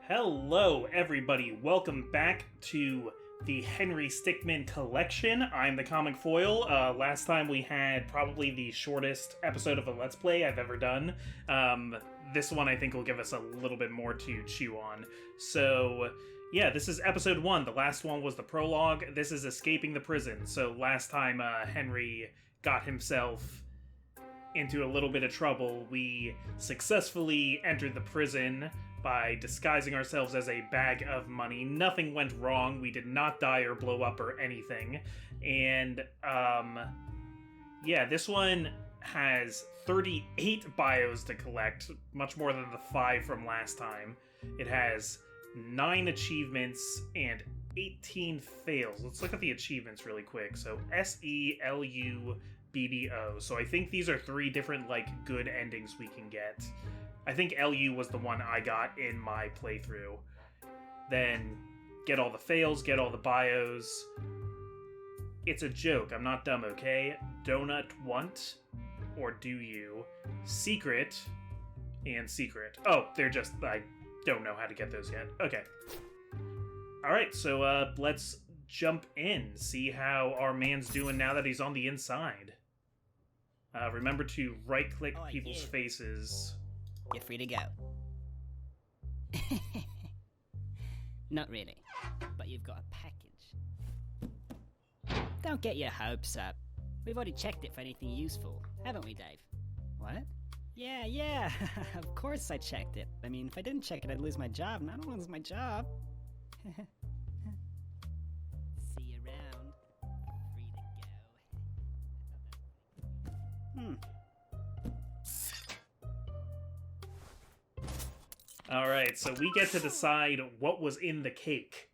Hello, everybody. Welcome back to the Henry Stickmin collection. I'm the Comic Foil. Last time we had probably the shortest episode of a Let's Play I've ever done. This one I think will give us a little bit more to chew on. So, yeah, this is episode 1. The last one was the prologue. This is Escaping the Prison. So last time Henry got himself into a little bit of trouble, we successfully entered the prison by disguising ourselves as a bag of money. Nothing went wrong. We did not die or blow up or anything. And, yeah, this one has 38 bios to collect, much more than the 5 from last time. It has 9 achievements and 18 fails. Let's look at the achievements really quick. So, SELUBBO. So I think these are 3 different, good endings we can get. I think LU was the one I got in my playthrough. Then, get all the fails, get all the bios. It's a joke, I'm not dumb, okay? Donut want, or do you? Secret, and secret. Oh, they're just, I don't know how to get those yet. Okay. Alright, so let's jump in, see how our man's doing now that he's on the inside. Remember to right-click people's faces. You're free to go. Not really, but you've got a package. Don't get your hopes up. We've already checked it for anything useful, haven't we, Dave? What? Yeah, of course I checked it. I mean, if I didn't check it, I'd lose my job, and I don't want to lose my job. See you around. Free to go. Alright, so we get to decide what was in the cake.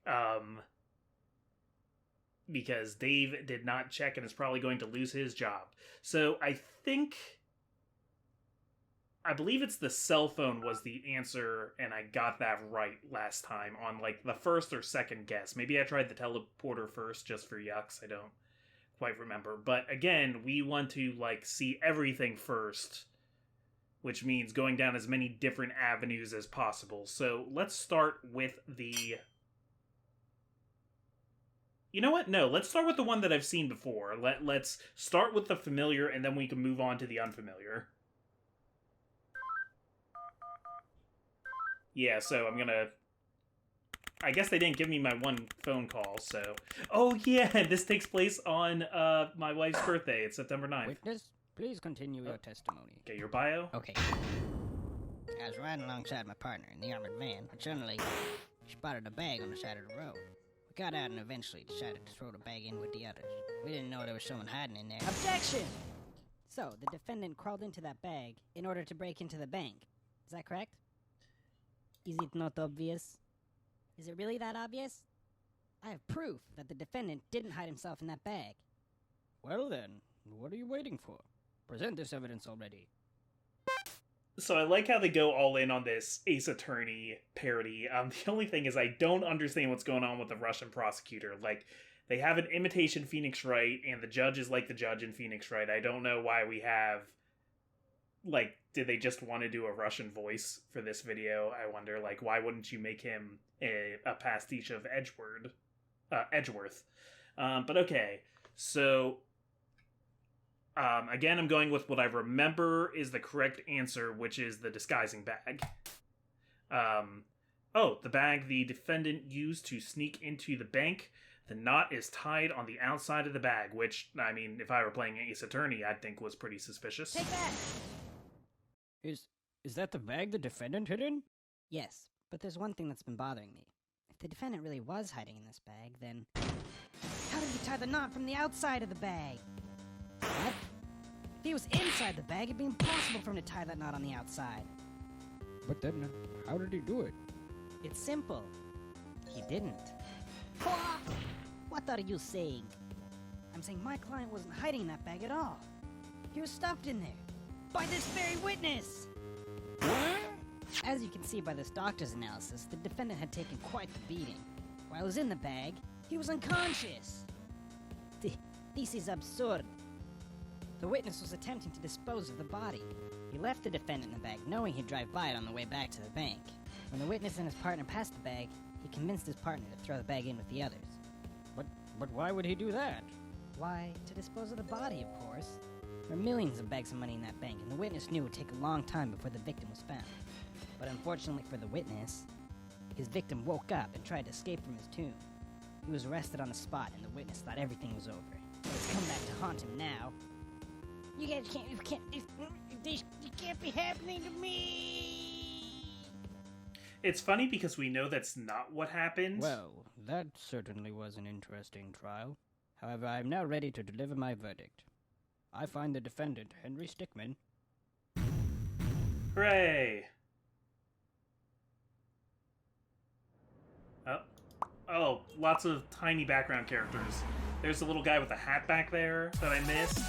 Because Dave did not check and is probably going to lose his job. So I believe it's the cell phone was the answer, and I got that right last time on, the first or second guess. Maybe I tried the teleporter first just for yucks, I don't quite remember. But again, we want to, see everything first, which means going down as many different avenues as possible. So let's start with the... You know what? No, let's start with the one that I've seen before. Let's start with the familiar, and then we can move on to the unfamiliar. Yeah, so I'm gonna... I guess they didn't give me my one phone call, so... Oh yeah, this takes place on my wife's birthday. It's September 9th. Witness, please continue your testimony. Okay, your bio? Okay. I was riding alongside my partner in the armored van, but suddenly she spotted a bag on the side of the road. We got out and eventually decided to throw the bag in with the others. We didn't know there was someone hiding in there. Objection! So, the defendant crawled into that bag in order to break into the bank. Is that correct? Is it not obvious? Is it really that obvious? I have proof that the defendant didn't hide himself in that bag. Well then, what are you waiting for? Present this evidence already. So I like how they go all in on this Ace Attorney parody. The only thing is I don't understand what's going on with the Russian prosecutor. They have an imitation Phoenix Wright, and the judge is like the judge in Phoenix Wright. I don't know why we have... did they just want to do a Russian voice for this video? I wonder, why wouldn't you make him a pastiche of Edgeworth? But okay, so... again, I'm going with what I remember is the correct answer, which is the disguising bag. The bag the defendant used to sneak into the bank. The knot is tied on the outside of the bag, which, I mean, if I were playing Ace Attorney, I'd think was pretty suspicious. Take that! Is that the bag the defendant hid in? Yes, but there's one thing that's been bothering me. If the defendant really was hiding in this bag, then... How did he tie the knot from the outside of the bag? What? If he was inside the bag, it'd be impossible for him to tie that knot on the outside. But then, how did he do it? It's simple. He didn't. What are you saying? I'm saying my client wasn't hiding in that bag at all. He was stuffed in there. By this very witness! What? As you can see by this doctor's analysis, the defendant had taken quite the beating. While he was in the bag, he was unconscious. This is absurd. The witness was attempting to dispose of the body. He left the defendant in the bag, knowing he'd drive by it on the way back to the bank. When the witness and his partner passed the bag, he convinced his partner to throw the bag in with the others. But why would he do that? Why, to dispose of the body, of course. There were millions of bags of money in that bank, and the witness knew it would take a long time before the victim was found. But unfortunately for the witness, his victim woke up and tried to escape from his tomb. He was arrested on the spot, and the witness thought everything was over. But it's come back to haunt him now. You guys can't be happening to me! It's funny because we know that's not what happened. Well, that certainly was an interesting trial. However, I am now ready to deliver my verdict. I find the defendant, Henry Stickmin. Hooray! Oh, lots of tiny background characters. There's a little guy with a hat back there that I missed.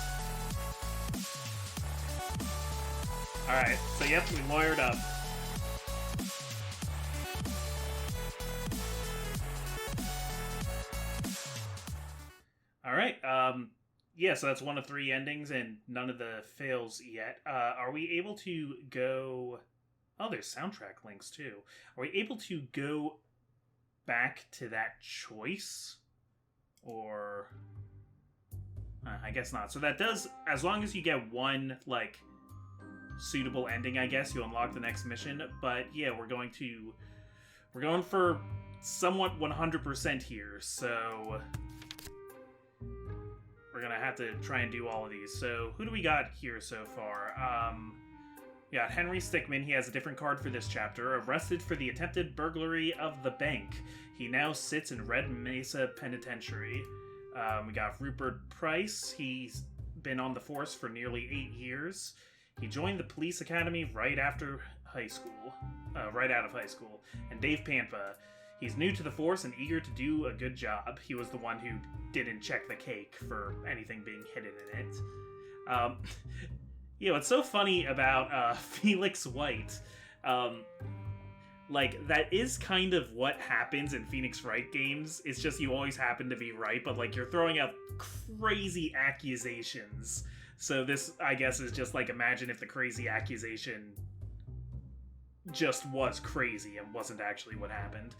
Alright, so yep, we lawyered up. Alright, yeah, so that's one of 3 endings and none of the fails yet. Are we able to go... Oh, there's soundtrack links too. Are we able to go back to that choice? Or... I guess not. So that does, as long as you get one, like, suitable ending, I guess, you unlock the next mission. But yeah, we're going for somewhat 100% here, so... We're gonna have to try and do all of these. So, who do we got here so far? We got Henry Stickmin. He has a different card for this chapter. Arrested for the attempted burglary of the bank. He now sits in Red Mesa Penitentiary. We got Rupert Price. He's been on the force for nearly 8 years. He joined the police academy right after high school. Right out of high school. And Dave Pampa. He's new to the force and eager to do a good job. He was the one who didn't check the cake for anything being hidden in it. You know, what's so funny about Felix White, like, that is kind of what happens in Phoenix Wright games. It's just you always happen to be right, but, like, you're throwing out crazy accusations. So this, I guess, is just, like, imagine if the crazy accusation just was crazy and wasn't actually what happened.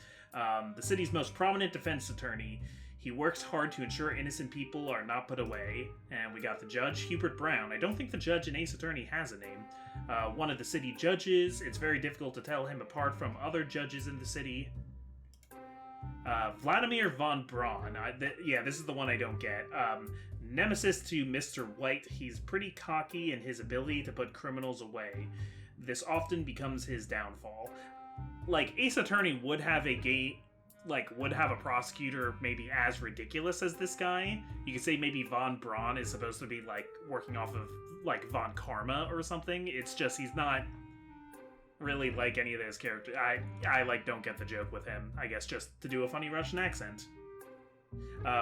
The city's most prominent defense attorney. He works hard to ensure innocent people are not put away. And we got the judge, Hubert Brown. I don't think the judge in Ace Attorney has a name. One of the city judges. It's very difficult to tell him apart from other judges in the city. Vladimir von Braun. Yeah, this is the one I don't get. Nemesis to Mr. White. He's pretty cocky in his ability to put criminals away. This often becomes his downfall. Like, Ace Attorney would have would have a prosecutor maybe as ridiculous as this guy. You could say maybe Von Braun is supposed to be, like, working off of, like, Von Karma or something. It's just he's not really like any of those characters. I like, don't get the joke with him. I guess just to do a funny Russian accent.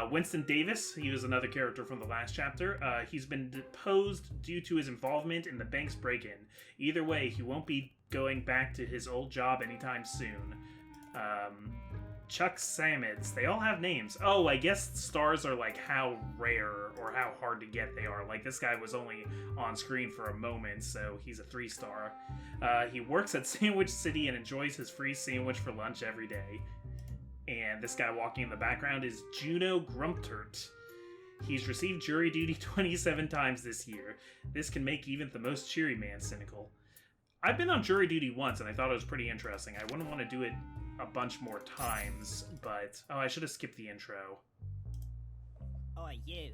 Winston Davis, he was another character from the last chapter. He's been deposed due to his involvement in the bank's break-in. Either way, he won't be going back to his old job anytime soon. Chuck Samids, they all have names. Oh, I guess stars are like how rare or how hard to get they are. Like, this guy was only on screen for a moment, so he's a 3-star. He works at Sandwich City and enjoys his free sandwich for lunch every day. And this guy walking in the background is Juno Grumptert. He's received jury duty 27 times this year. This can make even the most cheery man cynical. I've been on jury duty once, and I thought it was pretty interesting. I wouldn't want to do it a bunch more times, but... Oh, I should have skipped the intro. Oh, you.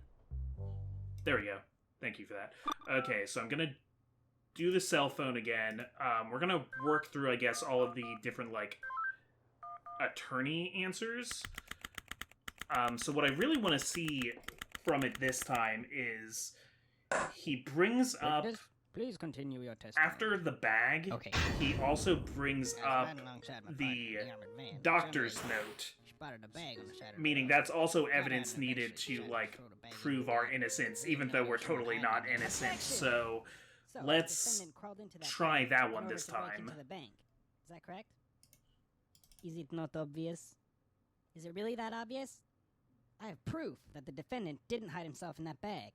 There we go. Thank you for that. Okay, so I'm gonna do the cell phone again. We're gonna work through, I guess, all of the different, like, attorney answers. So what I really want to see from it this time is he brings up... Please continue your testimony. After the bag, Okay. he also brings up the doctor's note, meaning that's also evidence needed to, like, prove our innocence, even though we're totally not innocent. So let's try that one this time. Is that correct? Is it not obvious? Is it really that obvious? I have proof that the defendant didn't hide himself in that bag.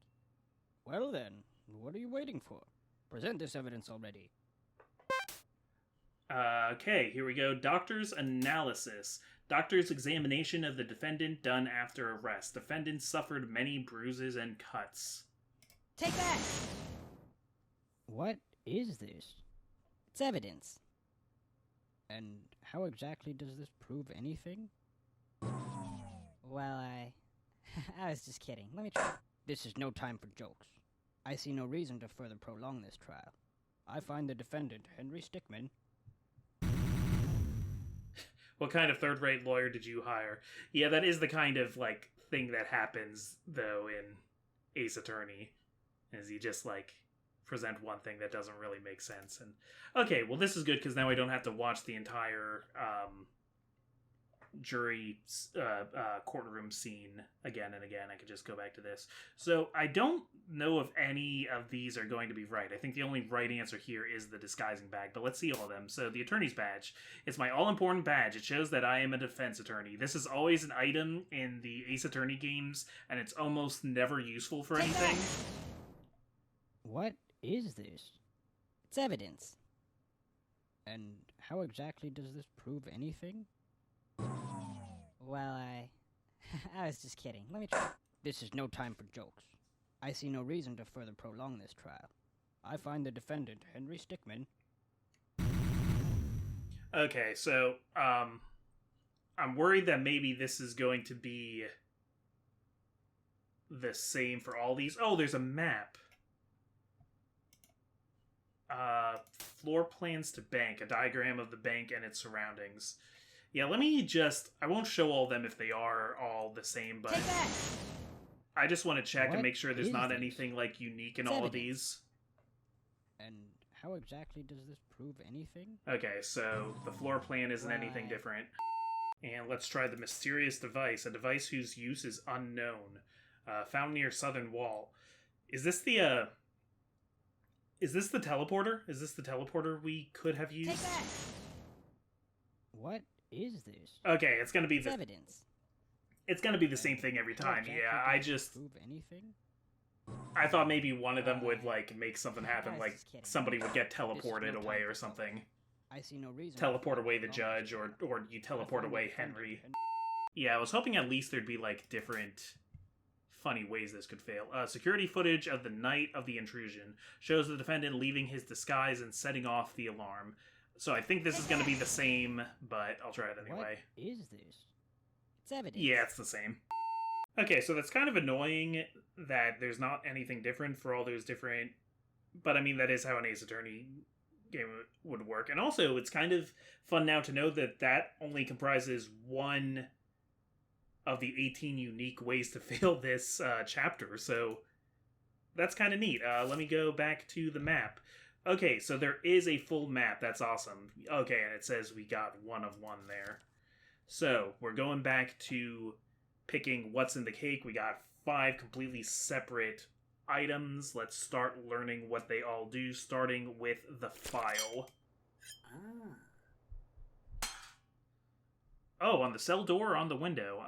Well then, what are you waiting for? Present this evidence already. Okay, here we go. Doctor's analysis. Doctor's examination of the defendant done after arrest. Defendant suffered many bruises and cuts. Take that! What is this? It's evidence. And how exactly does this prove anything? Well, I was just kidding. Let me try. This is no time for jokes. I see no reason to further prolong this trial. I find the defendant, Henry Stickmin... What kind of third-rate lawyer did you hire? Yeah, that is the kind of, like, thing that happens, though, in Ace Attorney. Is you just, like, present one thing that doesn't really make sense. And okay, well, this is good, because now I don't have to watch the entire, jury courtroom scene again and again. I could just go back to this. So I don't know if any of these are going to be right. I think the only right answer here is the disguising bag, but let's see all of them. So the attorney's badge. It's my all-important badge. It shows that I am a defense attorney. This is always an item in the Ace Attorney games, and it's almost never useful for anything. What is this? It's evidence. And how exactly does this prove anything? Well, I was just kidding. Let me try. This is no time for jokes. I see no reason to further prolong this trial. I find the defendant, Henry Stickmin... Okay, so, I'm worried that maybe this is going to be the same for all these. Oh, there's a map. Floor plans to bank, a diagram of the bank and its surroundings. Yeah, let me just... I won't show all of them if they are all the same, but... I just want to check and make sure there's not anything, like, unique in all of these. And how exactly does this prove anything? Okay, so the floor plan isn't anything different. And let's try the mysterious device, a device whose use is unknown. Found near southern wall. Is this the, Is this the teleporter? Is this the teleporter we could have used? What is this? Okay, it's gonna be the evidence. It's gonna be the same thing every time. Yeah, I just prove anything? I thought maybe one of them would like make something happen, like somebody would get teleported away or something. I see no reason. Teleport away the judge, or you teleport away Henry. Yeah, I was hoping at least there'd be like different funny ways this could fail. Security footage of the night of the intrusion shows the defendant leaving his disguise and setting off the alarm. So I think this is going to be the same, but I'll try it anyway. What is this? It's evidence. Yeah, it's the same. Okay, so that's kind of annoying that there's not anything different for all those different... But I mean, that is how an Ace Attorney game would work. And also, it's kind of fun now to know that that only comprises one of the 18 unique ways to fail this chapter. So that's kind of neat. Let me go back to the map. Okay, so there is a full map. That's awesome. Okay, and it says we got 1 of 1 there. So we're going back to picking what's in the cake. We got 5 completely separate items. Let's start learning what they all do, starting with the file. Oh, on the cell door or on the window?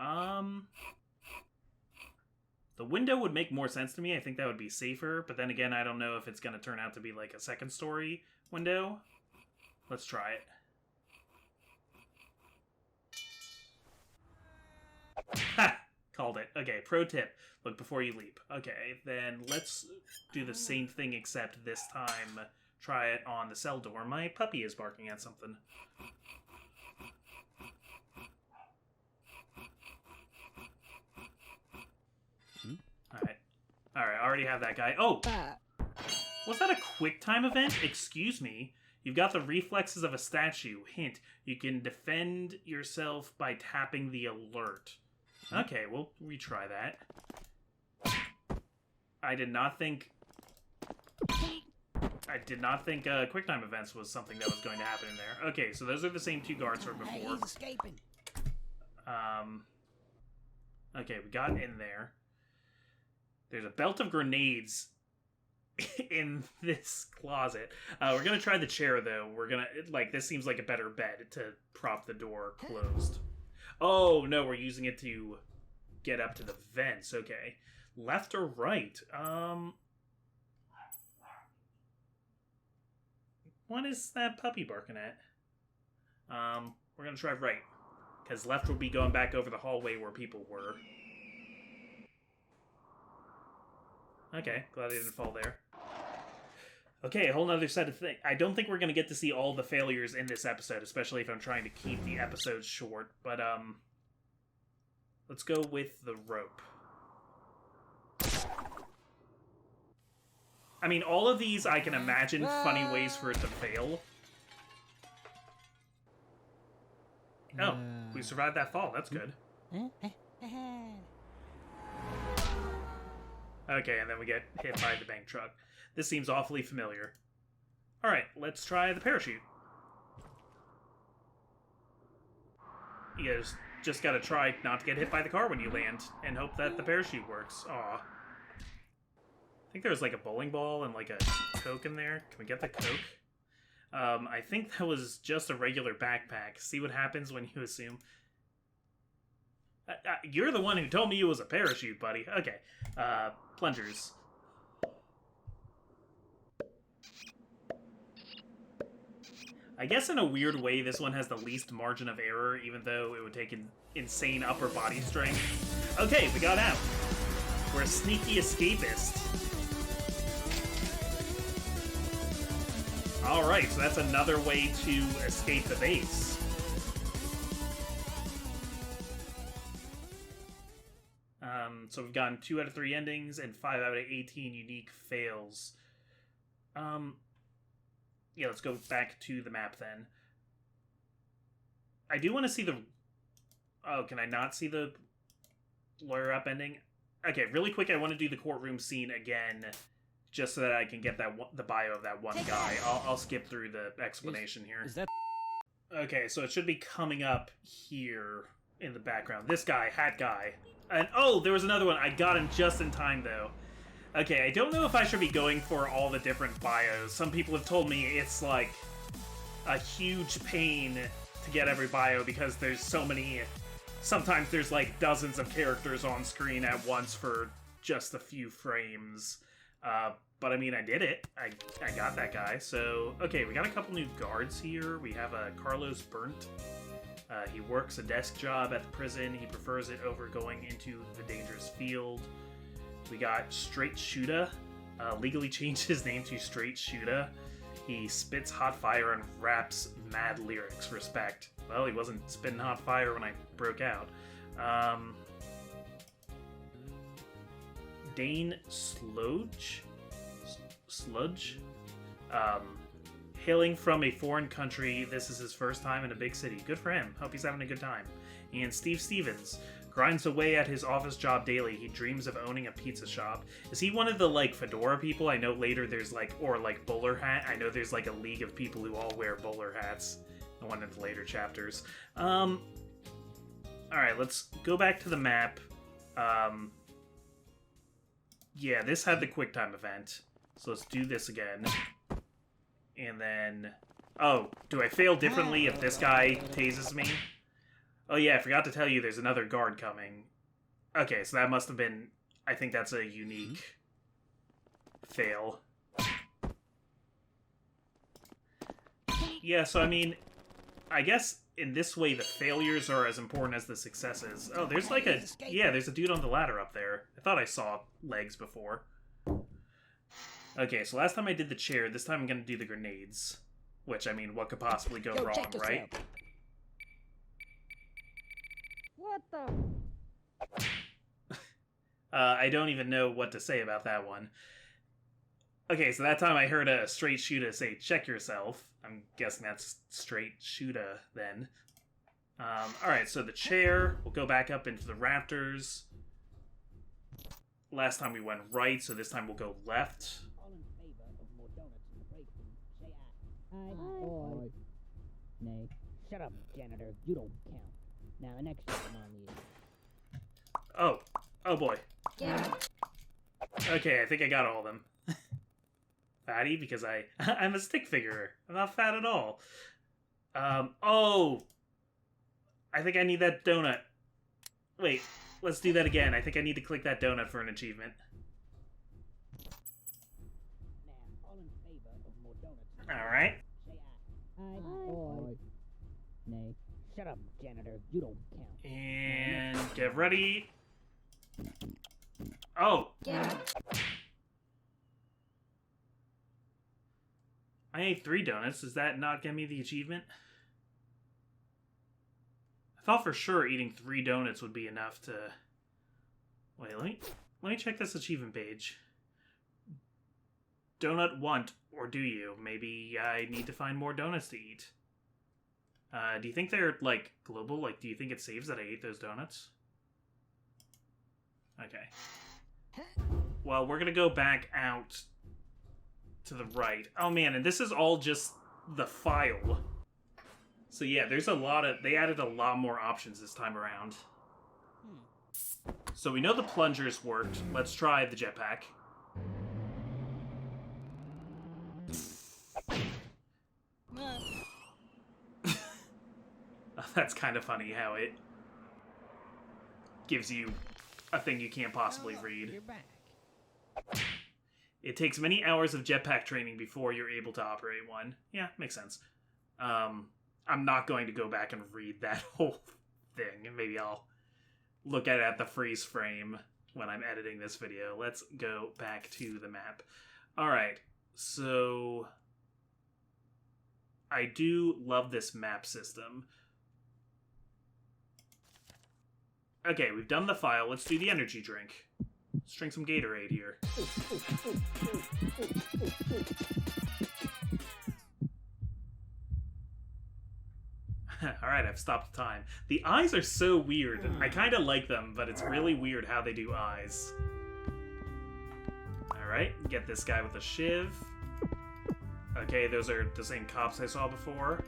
The window would make more sense to me. I think that would be safer, but then again, I don't know if it's going to turn out to be like a second story window. Let's try it. Ha! Called it. Okay, pro tip. Look before you leap. Okay, then let's do the same thing except this time try it on the cell door. My puppy is barking at something. Alright, I already have that guy. Oh! Was that a quick time event? Excuse me. You've got the reflexes of a statue. Hint, you can defend yourself by tapping the alert. Okay, we'll retry that. I did not think quick time events was something that was going to happen in there. Okay, so those are the same 2 guards from before. Hey, he's escaping. Okay, we got in there. There's a belt of grenades in this closet. We're gonna try the chair, though. We're gonna, like, this seems like a better bed to prop the door closed. Oh, no, we're using it to get up to the vents. Okay. Left or right? What is that puppy barking at? We're gonna try right. Because left will be going back over the hallway where people were. Okay, glad I didn't fall there. Okay, a whole nother set of things. I don't think we're gonna get to see all the failures in this episode, especially if I'm trying to keep the episodes short, but, let's go with the rope. I mean, all of these I can imagine funny ways for it to fail. Oh, we survived that fall. That's good. Okay, and then we get hit by the bank truck. This seems awfully familiar. Alright, let's try the parachute. You guys just gotta try not to get hit by the car when you land, and hope that the parachute works. Aw. I think there's like a bowling ball and like a Coke in there. Can we get the Coke? I think that was just a regular backpack. See what happens when you assume. You're the one who told me it was a parachute, buddy. Okay. Plungers. I guess in a weird way, this one has the least margin of error, even though it would take an insane upper body strength. Okay, we got out. We're a sneaky escapist. Alright, so that's another way to escape the base. So we've gotten 2 out of 3 endings and 5 out of 18 unique fails. Yeah, let's go back to the map then. I do want to see the... Oh, can I not see the lawyer up ending? Okay, really quick, I want to do the courtroom scene again, just so that I can get that the bio of that one guy. I'll skip through the explanation here. Is that... Okay, so it should be coming up here in the background. This guy, hat guy. And oh, there was another one. I got him just in time, though. Okay, I don't know if I should be going for all the different bios. Some people have told me it's, like, a huge pain to get every bio because there's so many... Sometimes there's, like, dozens of characters on screen at once for just a few frames. But, I mean, I did it. I got that guy. So, okay, we got a couple new guards here. We have Carlos Burnt. He works a desk job at the prison. He prefers it over going into the dangerous field. We got Straight Shooter. Legally changed his name to Straight Shooter. He spits hot fire and raps mad lyrics. Respect. Well, he wasn't spitting hot fire when I broke out. Dane Sludge? Hailing from a foreign country, this is his first time in a big city. Good for him. Hope he's having a good time. And Steve Stevens grinds away at his office job daily. He dreams of owning a pizza shop. Is he one of the, like, fedora people? I know later there's, like, or, like, bowler hat. I know there's, like, a league of people who all wear bowler hats in one of the later chapters. Alright, let's go back to the map. Yeah, this had the QuickTime event. So let's do this again. And then... Oh, do I fail differently if this guy tases me? Oh yeah, I forgot to tell you there's another guard coming. Okay, so that must have been... I think that's a unique fail. Yeah, so I mean... I guess in this way the failures are as important as the successes. Oh, there's like a... Yeah, there's a dude on the ladder up there. I thought I saw legs before. Okay, so last time I did the chair, this time I'm gonna do the grenades. Which, I mean, what could possibly go wrong, right? What the? I don't even know what to say about that one. Okay, so that time I heard a Straight Shooter say, check yourself. I'm guessing that's Straight Shooter, then. Alright, so the chair, we'll go back up into the rafters. Last time we went right, so this time we'll go left. Aye. Nay. Shut up, janitor. You don't count. Now, the next item on the... Oh. Oh boy. Okay, I think I got all of them. Fatty, because I'm a stick figure. I'm not fat at all. Oh! I think I need that donut. Wait, let's do that again. I think I need to click that donut for an achievement. Alright. Nay. Shut up, janitor. You don't count. And get ready. Oh! I ate 3 donuts. Does that not get me the achievement? I thought for sure eating 3 donuts would be enough to... Wait, let me check this achievement page. Donut want, or do you? Maybe I need to find more donuts to eat. Do you think they're, like, global? Like, do you think it saves that I ate those donuts? Okay. Well, we're gonna go back out to the right. Oh, man, and this is all just the file. So, yeah, there's a lot of... They added a lot more options this time around. So we know the plungers worked. Let's try the jetpack. That's kind of funny how it gives you a thing you can't possibly read. You're back. It takes many hours of jetpack training before you're able to operate one. Yeah, makes sense. I'm not going to go back and read that whole thing. Maybe I'll look at it at the freeze frame when I'm editing this video. Let's go back to the map. Alright, so... I do love this map system. Okay, we've done the file. Let's do the energy drink. Let's drink some Gatorade here. Alright, I've stopped the time. The eyes are so weird. I kind of like them, but it's really weird how they do eyes. Alright, get this guy with a shiv. Okay, those are the same cops I saw before.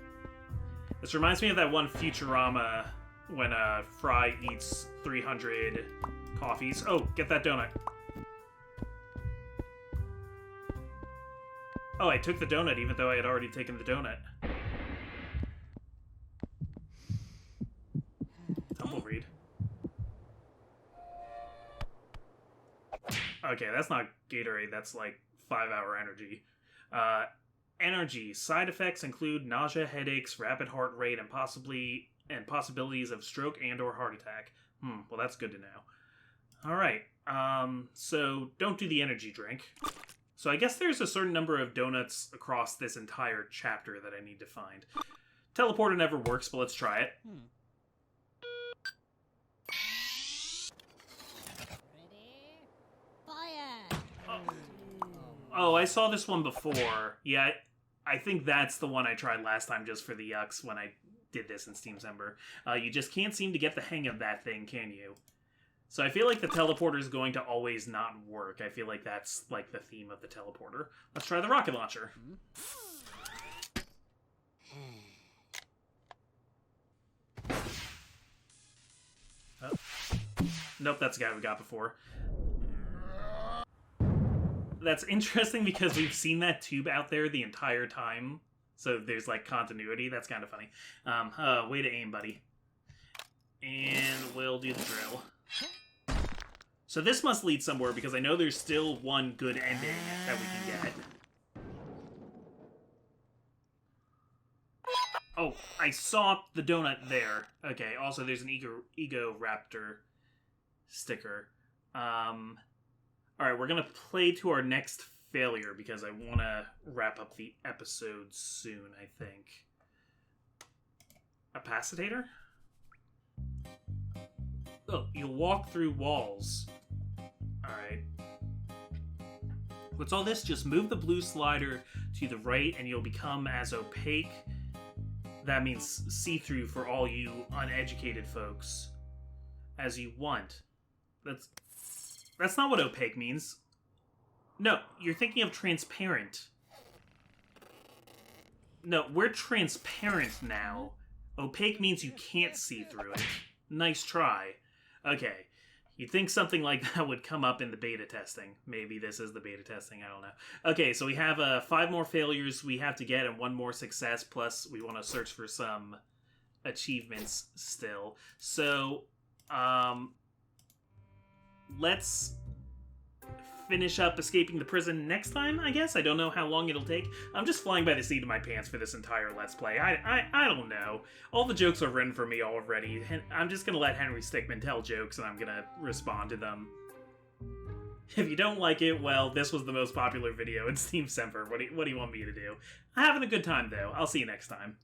This reminds me of that one Futurama when Fry eats 300 coffees. Oh, get that donut. Oh, I took the donut even though I had already taken the donut. Tumbleweed. Okay, that's not Gatorade, that's like 5-hour energy. Energy. Side effects include nausea, headaches, rapid heart rate, and possibilities of stroke and/or heart attack. Well, that's good to know. Alright, so don't do the energy drink. So I guess there's a certain number of donuts across this entire chapter that I need to find. Teleporter never works, but let's try it. Ready? Fire! Oh, I saw this one before. Yeah, I think that's the one I tried last time just for the yucks when I did this in Steam Ember. You just can't seem to get the hang of that thing, can you? So I feel like the teleporter is going to always not work. I feel like that's like the theme of the teleporter. Let's try the rocket launcher. Oh. Nope, that's the guy we got before. That's interesting because we've seen that tube out there the entire time. So there's like continuity. That's kind of funny. Way to aim, buddy. And we'll do the drill. So this must lead somewhere because I know there's still one good ending that we can get. Oh, I saw the donut there. Okay, also there's an Ego Raptor sticker. Alright, we're gonna play to our next failure because I want to wrap up the episode soon, I think. Capacitator? Oh, you'll walk through walls. Alright. What's all this? Just move the blue slider to the right and you'll become as opaque. That means see-through for all you uneducated folks as you want. That's not what opaque means. No, you're thinking of transparent. No, we're transparent now. Opaque means you can't see through it. Nice try. Okay. You'd think something like that would come up in the beta testing. Maybe this is the beta testing, I don't know. Okay, so we have 5 more failures we have to get and 1 more success, plus we want to search for some achievements still. So, let's finish up escaping the prison next time, I guess. I don't know how long it'll take. I'm just flying by the seat of my pants for this entire Let's Play. I don't know. All the jokes are written for me already. I'm just gonna let Henry Stickmin tell jokes, and I'm gonna respond to them. If you don't like it, well, this was the most popular video in Steam Semper. What do you want me to do? I'm having a good time, though. I'll see you next time.